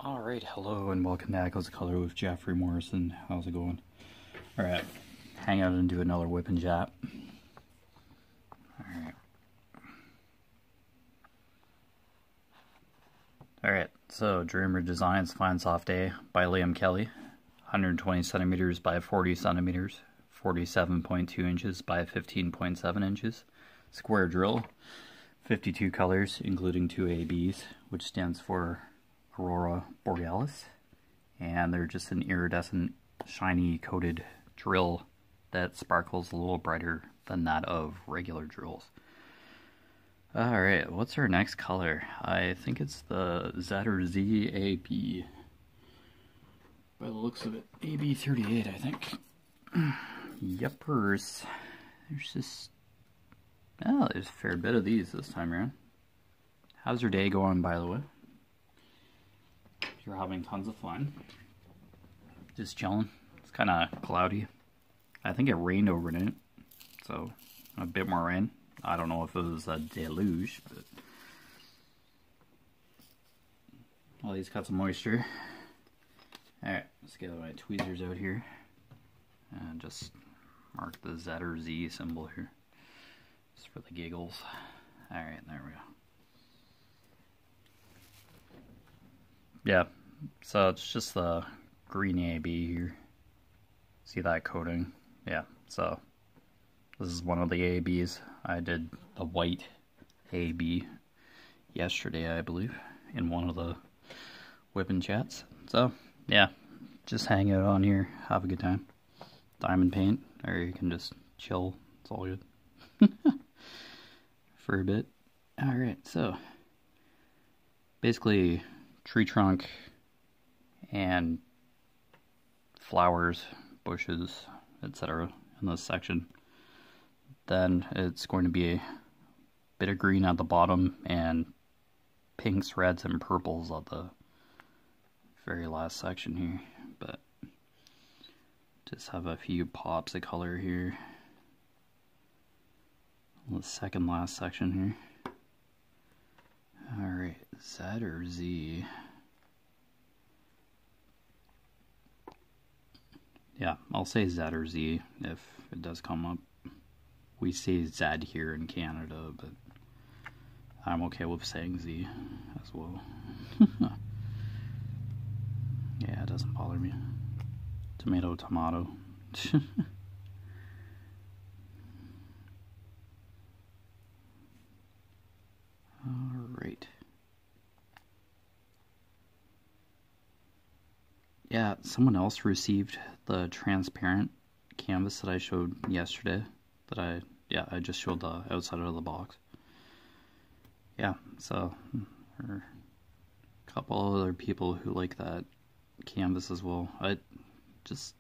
Alright, hello and welcome to Echoes of Color with Jefferey Morrison. How's it going? Alright, hang out and do another whip and jab. Alright, so Dreamer Designs Fine Soft Day by Liam Kelly. 120 centimeters by 40 centimeters. 47.2 inches by 15.7 inches. Square drill. 52 colors, including 2 ABs, which stands for Aurora Borealis, and they're just an iridescent, shiny coated drill that sparkles a little brighter than that of regular drills. Alright, what's our next color? I think it's the Z or Z AB. By the looks of it, AB38, I think. Yuppers. There's just... oh, there's a fair bit of these this time around. How's your day going, by the way? You're having tons of fun. Just chilling. It's kind of cloudy. I think it rained overnight, so a bit more rain. I don't know if it was a deluge, but well, these got some moisture. Alright, let's get my tweezers out here and just mark the Z or Z symbol here. Just for the giggles. Alright, there we go. Yeah, so it's just the green AB here. See that coating? Yeah, so this is one of the ABs. I did the white AB yesterday, I believe, in one of the whipping chats. So, yeah, just hang out on here, have a good time. Diamond paint, or you can just chill, it's all good. For a bit. Alright, so basically tree trunk and flowers, bushes, etc. in this section. Then it's going to be a bit of green at the bottom and pinks, reds, and purples at the very last section here. But just have a few pops of color here. The second last section here. Alright, Z or Z? Yeah, I'll say Z or Z if it does come up. We say Z here in Canada, but I'm okay with saying Z as well. Yeah, it doesn't bother me. Tomato, tomato. Alright. Yeah, someone else received the transparent canvas that I showed yesterday. That I just showed the outside of the box. Yeah, so there are a couple other people who like that canvas as well. Just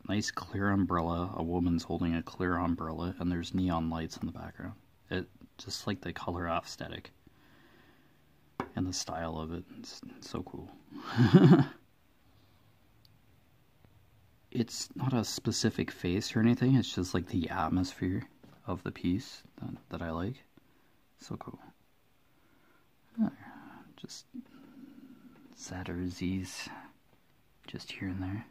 nice clear umbrella. A woman's holding a clear umbrella, and there's neon lights in the background. It just like the color aesthetic and the style of it. It's so cool. It's not a specific face or anything, it's just like the atmosphere of the piece that I like. So cool. Just Z or Z's just here and there.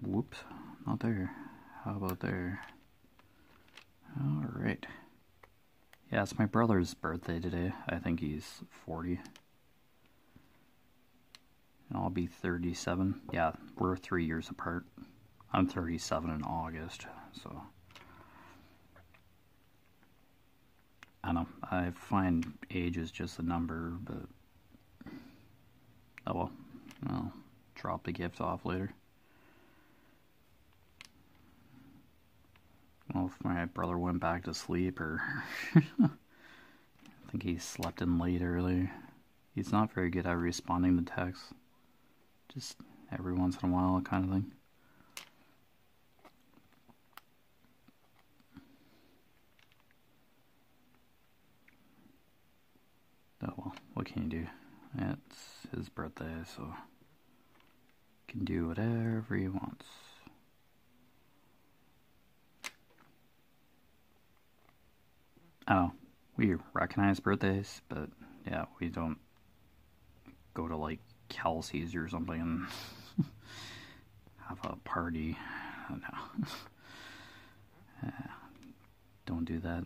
Whoops, not there. How about there? Alright. Yeah, it's my brother's birthday today. I think he's 40. And I'll be 37. Yeah, we're 3 years apart. I'm 37 in August, so... I don't know, I find age is just a number, but... oh well, I'll drop the gift off later. Well, if my brother went back to sleep, or... I think he slept in late earlier. He's not very good at responding to texts. Just every once in a while kind of thing. Oh well, what can you do? It's his birthday, so he can do whatever he wants. I don't know. we recognize birthdays, but yeah, we don't go to like Kelsey's or something and have a party. No. Don't do that.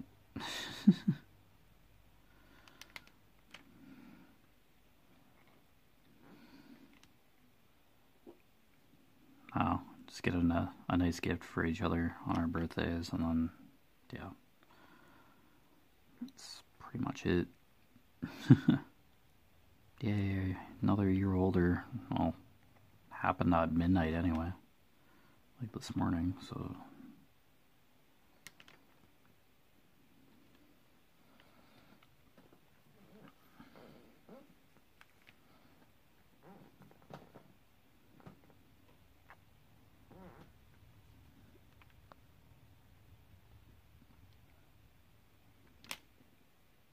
Oh, just get a nice gift for each other on our birthdays, and then, yeah, that's pretty much it. Yay, another year older. Well, happened at midnight anyway, like this morning, so.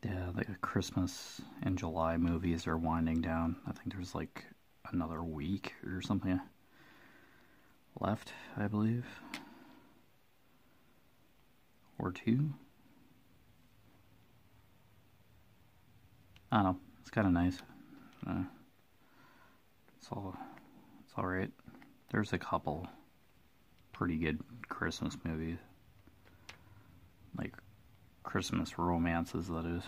Yeah, the Christmas and July movies are winding down. I think there's like another week or something left, I believe. Or two. I don't know. It's kind of nice. It's alright. There's a couple pretty good Christmas movies. Like Christmas romances, that is.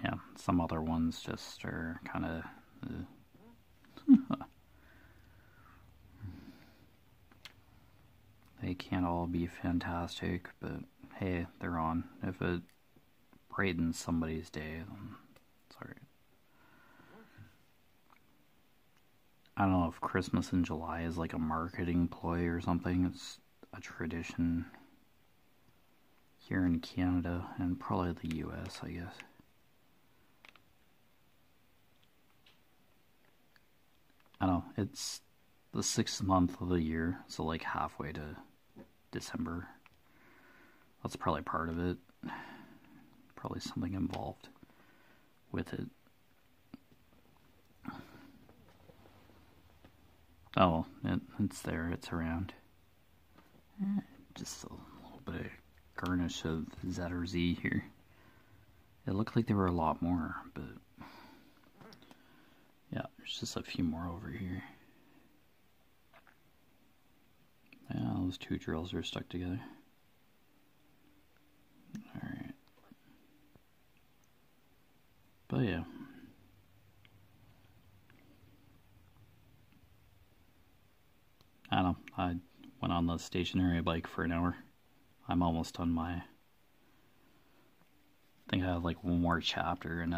Yeah, some other ones just are kind of. They can't all be fantastic, but hey, they're on. If it brightens somebody's day, then it's alright. I don't know if Christmas in July is like a marketing ploy or something. It's a tradition here in Canada and probably the US, I guess. I don't know, it's the 6th month of the year, so like halfway to December. That's probably part of it. Probably something involved with it. Oh, it's there, it's around. Just a little bit of garnish of Z or Z here. It looked like there were a lot more, but yeah, there's just a few more over here. Yeah, those two drills are stuck together. Alright. But yeah. I don't know, I went on the stationary bike for an hour. I'm almost done my... I think I have like one more chapter in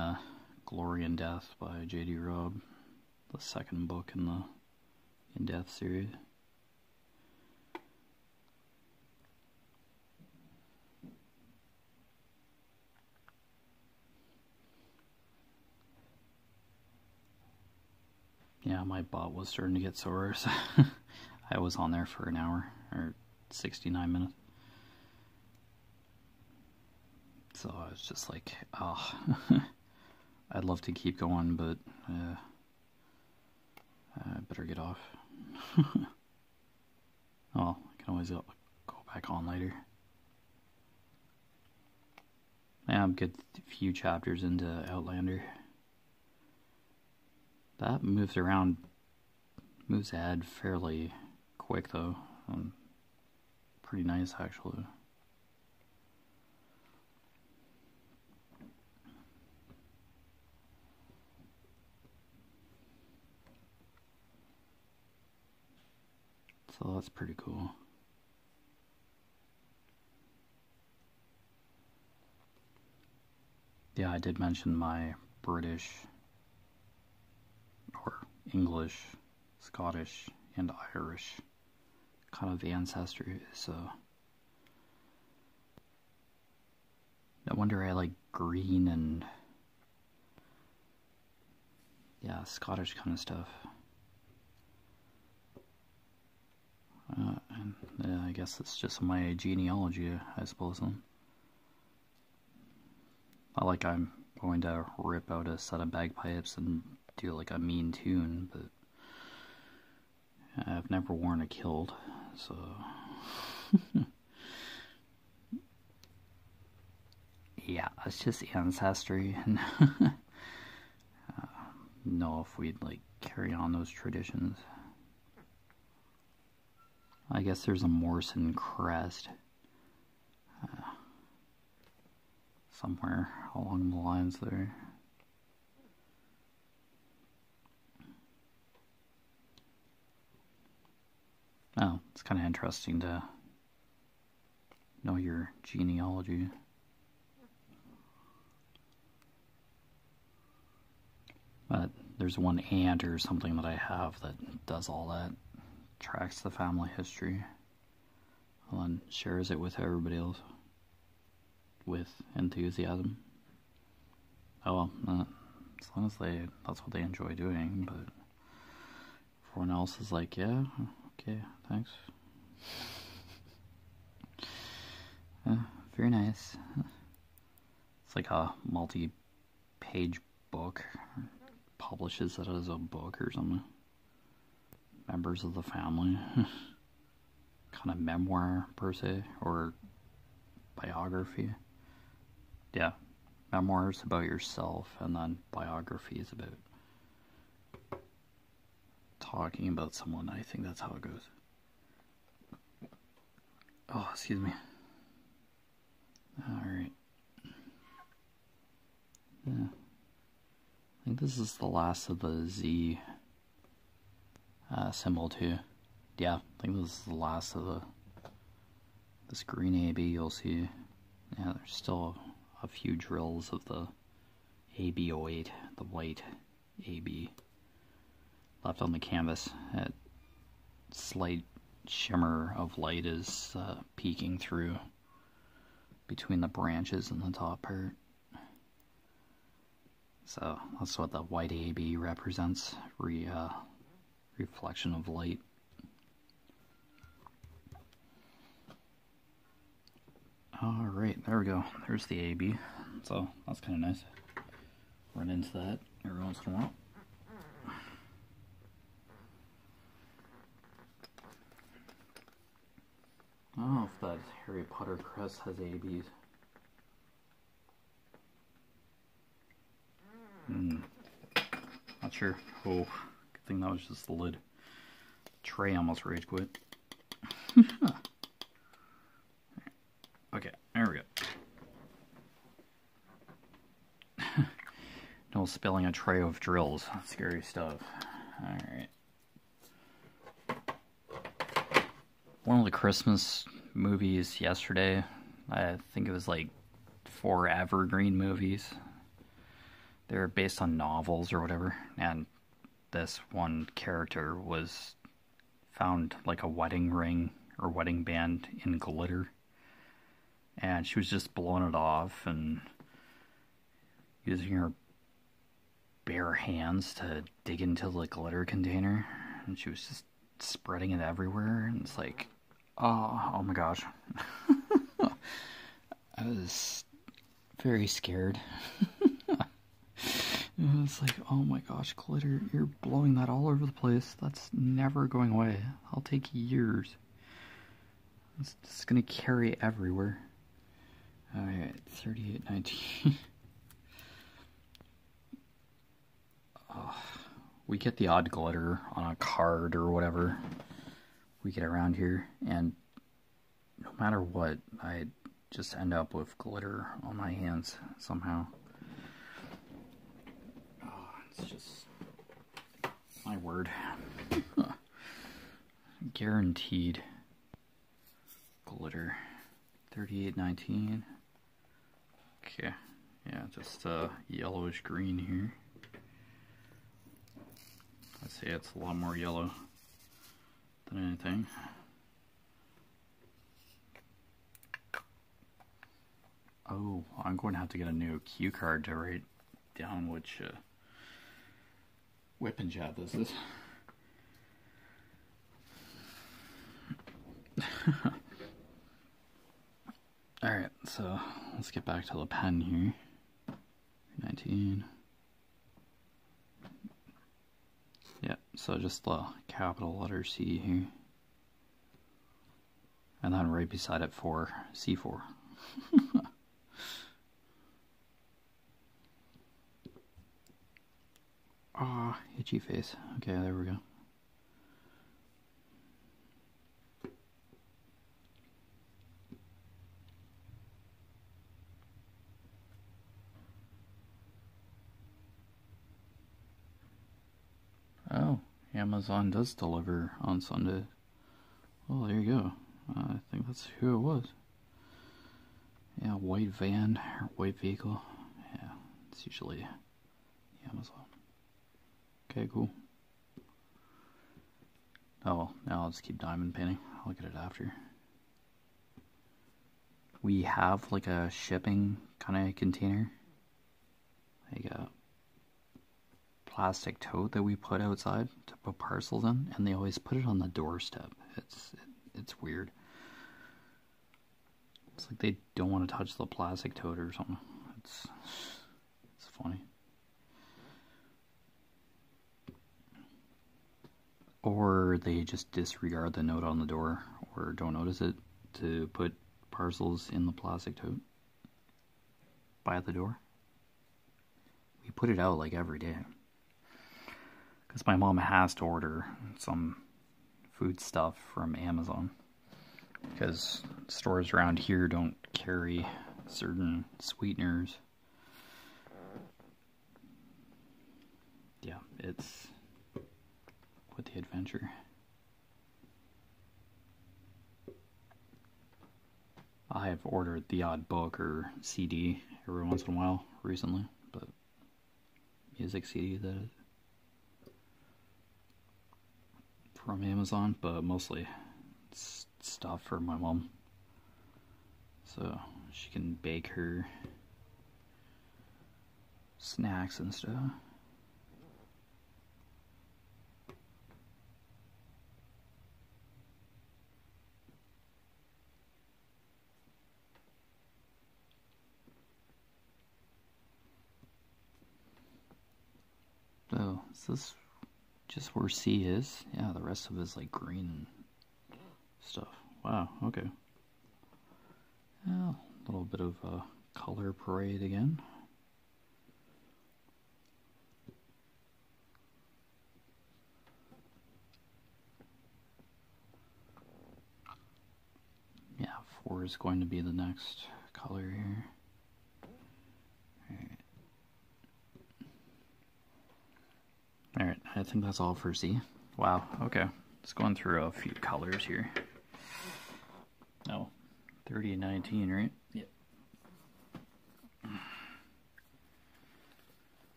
Glory and Death by J.D. Robb. The second book in the In Death series. Yeah, my butt was starting to get sore, so I was on there for an hour, or 69 minutes. So I was just like, oh, I'd love to keep going, but I better get off. Oh, I can always go back on later. Yeah, I'm a good few chapters into Outlander. That moves ahead fairly quick though. Pretty nice actually. So that's pretty cool. Yeah, I did mention my British or English, Scottish, and Irish kind of ancestry, so no wonder I like green and yeah, Scottish kind of stuff. And I guess it's just my genealogy, I suppose. Then. Not like I'm going to rip out a set of bagpipes and do like a mean tune, but I've never worn a kilt, so Yeah, it's just ancestry. Know if we'd like carry on those traditions. I guess there's a Morrison crest somewhere along the lines there. Oh, it's kind of interesting to know your genealogy. But there's one aunt or something that I have that does all that, tracks the family history, and then shares it with everybody else with enthusiasm. Oh well, as long as that's what they enjoy doing, but everyone else is like, yeah, okay, thanks. Very nice. It's like a multi-page book. Publishes it as a book or something. Members of the family. Kind of memoir, per se, or biography. Yeah, memoirs about yourself, and then biographies about talking about someone. I think that's how it goes. Oh, excuse me. Alright. Yeah. I think this is the last of the Z symbol too. Yeah, I think this is the last of this green AB you'll see. Yeah, there's still a few drills of the AB08, the white AB, left on the canvas. That slight shimmer of light is peeking through between the branches and the top part. So that's what the white AB represents, reflection of light. Alright, there we go. There's the AB. So that's kind of nice. Run into that every once in a while. I don't know if that Harry Potter crest has ABs. Not sure. Oh, good thing that was just the lid. Tray almost rage quit. Okay, there we go. No spilling a tray of drills. Scary stuff. Alright. One of the Christmas movies yesterday, I think it was like 4 evergreen movies. They're based on novels or whatever, and this one character was found like a wedding ring or wedding band in glitter, and she was just blowing it off and using her bare hands to dig into the glitter container, and she was just spreading it everywhere, and it's like, oh my gosh. I was very scared. It's like, oh my gosh, glitter, you're blowing that all over the place. That's never going away. I'll take years. It's just gonna carry everywhere. Alright, 3819. We get the odd glitter on a card or whatever we get around here, and no matter what, I just end up with glitter on my hands somehow. It's just my word. Guaranteed glitter. 3819. Okay, yeah, just yellowish green here. I'd say it's a lot more yellow than anything. Oh, I'm going to have to get a new cue card to write down which WIP and jab this is. Alright, so let's get back to the pen here. 19. Yeah, so just the capital letter C here. And then right beside it, C4. Ah, itchy face. Okay, there we go. Oh, Amazon does deliver on Sunday. Well, there you go. I think that's who it was. Yeah, white van or white vehicle. Yeah, it's usually Amazon. Okay, cool. Oh, well, now I'll just keep diamond painting. I'll look at it after. We have like a shipping kind of container. Like a plastic tote that we put outside to put parcels in, and they always put it on the doorstep. It's weird. It's like they don't want to touch the plastic tote or something. It's funny. Or they just disregard the note on the door, or don't notice it, to put parcels in the plastic tote by the door. We put it out like every day. Because my mom has to order some food stuff from Amazon. Because stores around here don't carry certain sweeteners. Yeah, it's quite the adventure. I have ordered the odd book or CD every once in a while recently, but music CD that is from Amazon, but mostly it's stuff for my mom, so she can bake her snacks and stuff. So, is this just where C is? Yeah, the rest of it is like green and stuff. Wow, okay. Yeah, a little bit of a color parade again. Yeah, 4 is going to be the next color here. Alright, I think that's all for C. Wow, okay. Just going through a few colors here. Oh, 30 and 19, right? Yep.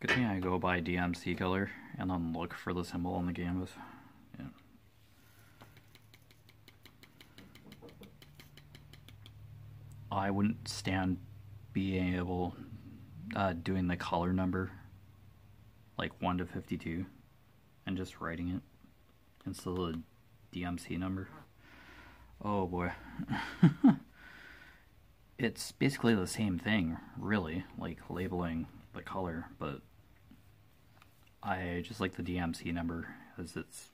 Good thing I go by DMC color and then look for the symbol on the canvas. Yeah. I wouldn't stand being able doing the color number like 1 to 52 and just writing it instead of the DMC number. Oh boy. It's basically the same thing, really, like labeling the color, but I just like the DMC number as it's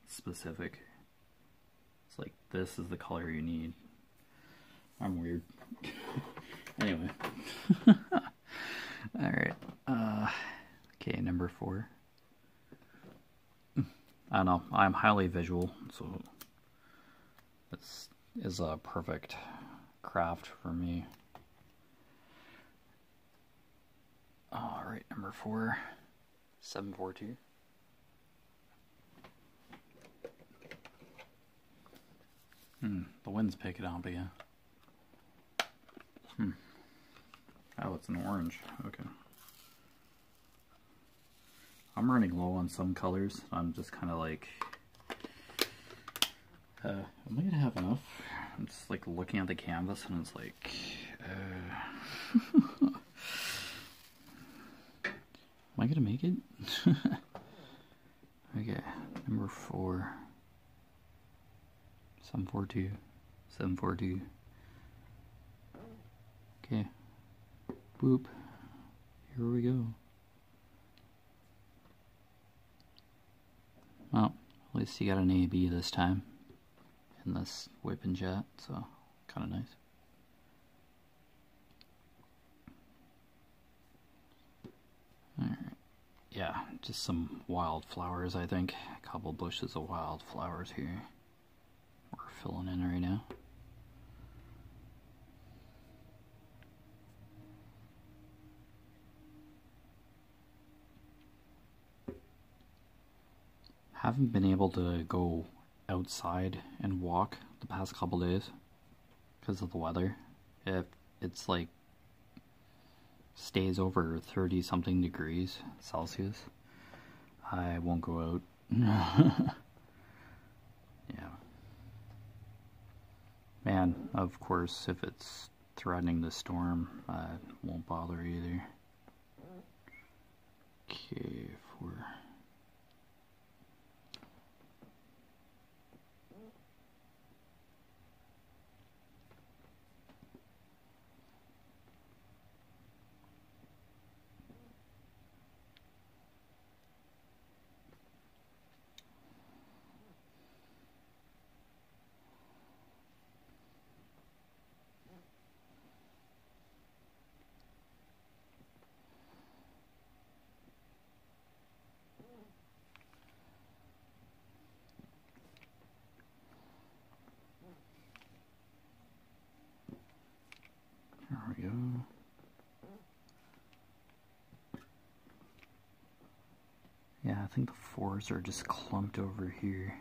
specific. It's like, this is the color you need. I'm weird. Anyway. Alright. Okay, number 4. I don't know. I'm highly visual, so this is a perfect craft for me. Alright, number 4. 742. The wind's picking up again. Oh, it's an orange. Okay. I'm running low on some colors. I'm just kind of like, am I gonna have enough? I'm just like looking at the canvas and it's like, am I gonna make it? Okay, number 4. 742. 742. Okay. Boop. Here we go. Well, at least you got an AB this time. in this WIP and jet, so kind of nice. Alright, yeah, just some wildflowers, I think. A couple bushes of wildflowers here. We're filling in right now. Haven't been able to go outside and walk the past couple days because of the weather. If it's like stays over 30 something degrees Celsius, I won't go out. Yeah. And of course, if it's threatening to storm, I won't bother either. Okay, there we go. Yeah, I think the fours are just clumped over here.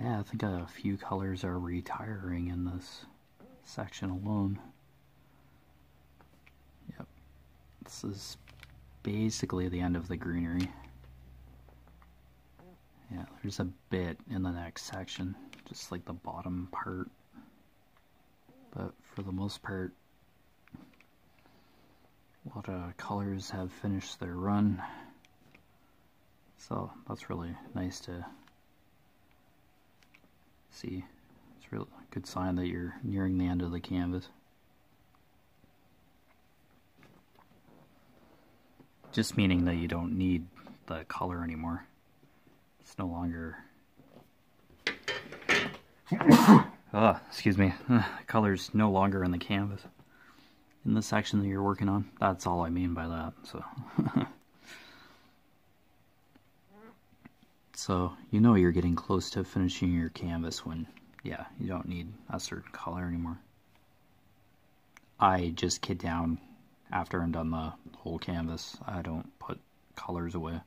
Yeah, I think a few colors are retiring in this section alone. Yep. This is basically the end of the greenery. Yeah, there's a bit in the next section, just like the bottom part. But for the most part, a lot of colors have finished their run. So that's really nice to see. It's really a good sign that you're nearing the end of the canvas. Just meaning that you don't need the color anymore. It's no longer... Oh, excuse me. Color's no longer in the canvas. In the section that you're working on. That's all I mean by that. So you know you're getting close to finishing your canvas when, yeah, you don't need a certain color anymore. I just kit down after I'm done the whole canvas. I don't put colors away.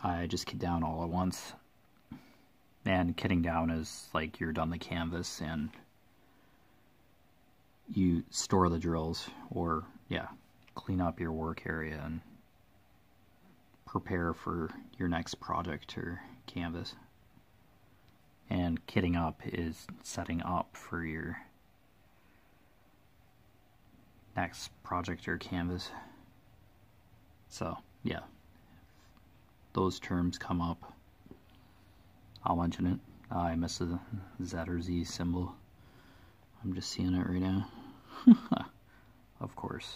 I just kit down all at once. And kitting down is like you're done the canvas and you store the drills, or yeah, clean up your work area and prepare for your next project or canvas. And kitting up is setting up for your next project or canvas. So yeah, those terms come up, I'll mention it. I missed the Z or Z symbol. I'm just seeing it right now. Of course.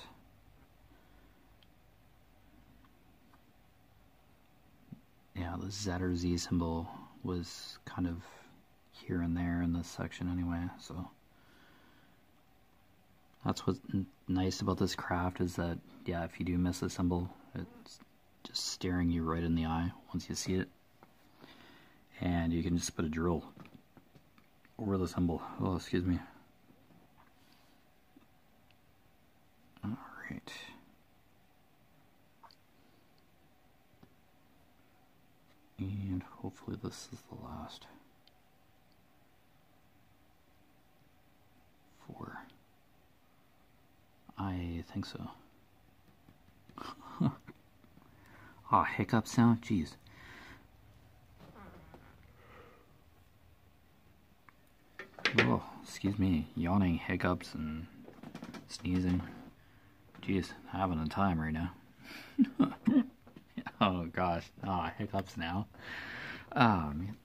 Yeah, the Z or Z symbol was kind of here and there in this section anyway, so that's what's nice about this craft, is that, yeah, if you do miss a symbol, it's just staring you right in the eye once you see it. And you can just put a drill over the symbol. Oh, excuse me. Alright. And hopefully this is the last 4. I think so. Ah, hiccups now? Jeez. Oh, excuse me. Yawning, hiccups, and sneezing. Jeez, having a time right now. Oh gosh. Ah, hiccups now. Oh man.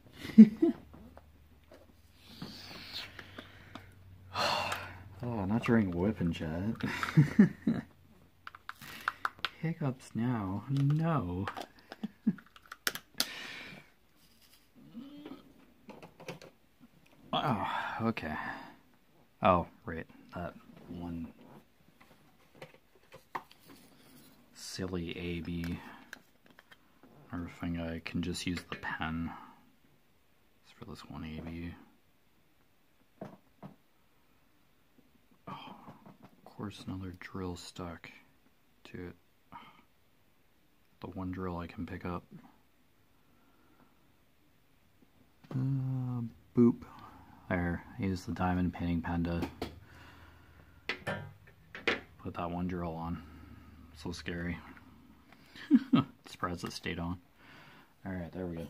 Oh, not during WIP and jet. Hiccups now. No. Oh, okay. Oh, right. That one silly AB. Or thing I can just use the pen. It's for this one AB. Oh, of course, another drill stuck to it. The one drill I can pick up. Boop. There, I used the diamond painting pen to put that one drill on. So scary. Surprised it stayed on. Alright, there we go.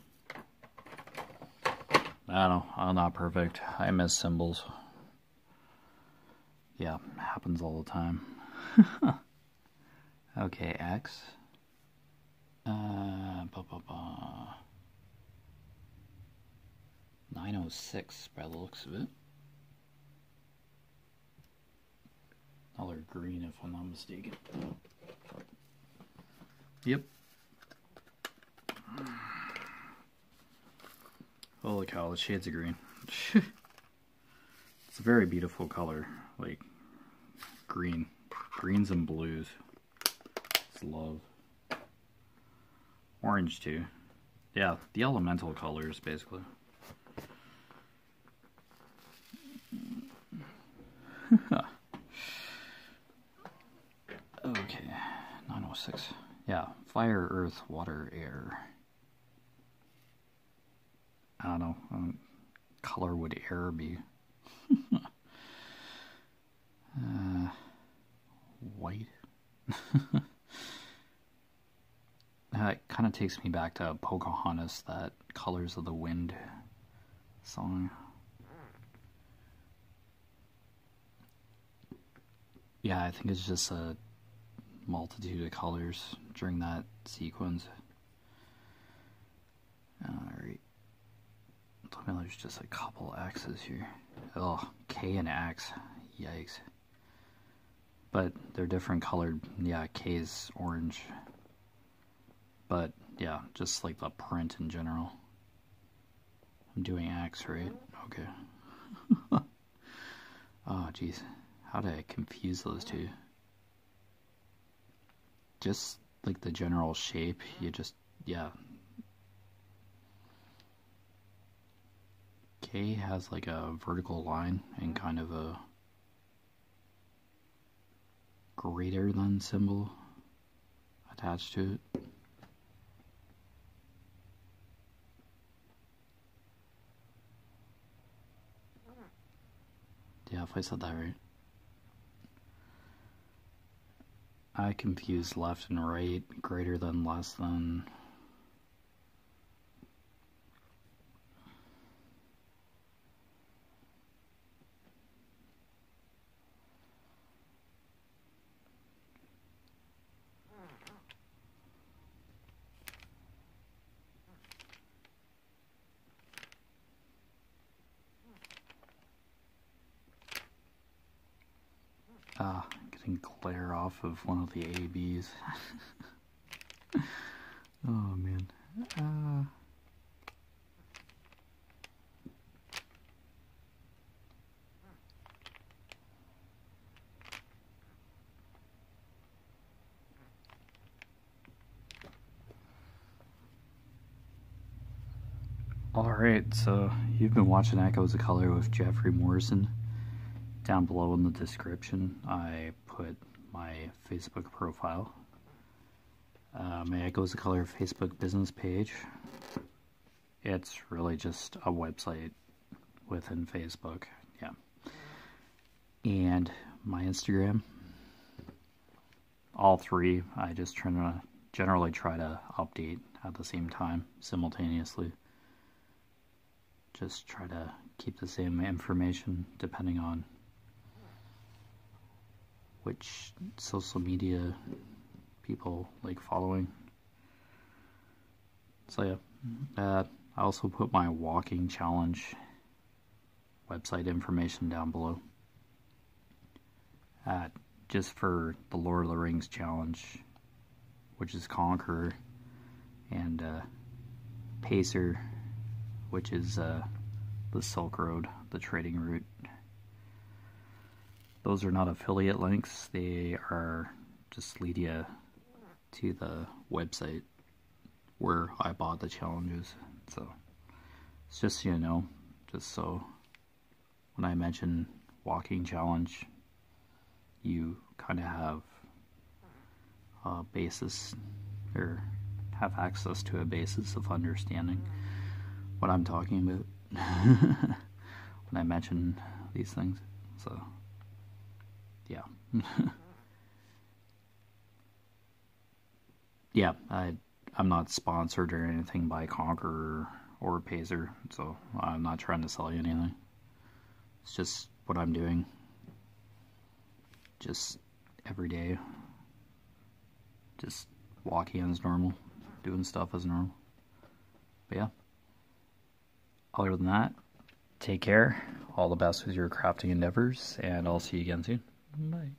I don't know, I'm not perfect. I miss symbols. Yeah, happens all the time. Okay, X. 906 by the looks of it. Another green if I'm not mistaken. Yep. Holy cow, the shades of green. It's a very beautiful color. Like, green. Greens and blues. It's love. Orange too. Yeah, the elemental colors basically. Okay, 906. Yeah, fire, earth, water, air. I don't know. Color would air be? White. It kind of takes me back to Pocahontas, that Colors of the Wind song. Yeah, I think it's just a multitude of colors during that sequence. Alright. There's just a couple X's here. Oh, K and X. Yikes. But they're different colored. Yeah, K is orange. But, yeah, just like the print in general. I'm doing X, right? Okay. Oh, jeez. How did I confuse those two? Just like the general shape, you just, yeah. K has like a vertical line and kind of a greater than symbol attached to it. Yeah, if I said that right. I confused left and right, greater than, less than. Getting glare off of one of the ABs. Oh man. Alright, so you've been watching Echoes of Color with Jefferey Morrison. Down below in the description, I put my Facebook profile, my Echoes of Color Facebook business page. It's really just a website within Facebook, yeah. And my Instagram. All three, I just generally try to update at the same time, simultaneously. Just try to keep the same information depending on which social media people like following. So yeah, I also put my walking challenge website information down below. Just for the Lord of the Rings challenge, which is Conqueror, and Pacer, which is the Silk Road, the trading route. Those are not affiliate links, they are just lead you to the website where I bought the challenges. So it's just so you know, just so when I mention walking challenge, you kind of have a basis, or have access to a basis of understanding what I'm talking about when I mention these things. So yeah. Yeah, I'm not sponsored or anything by Conqueror or Pazer, so I'm not trying to sell you anything. It's just what I'm doing, just every day, just walking as normal, doing stuff as normal. But yeah, other than that, take care, all the best with your crafting endeavors, and I'll see you again soon. Bye.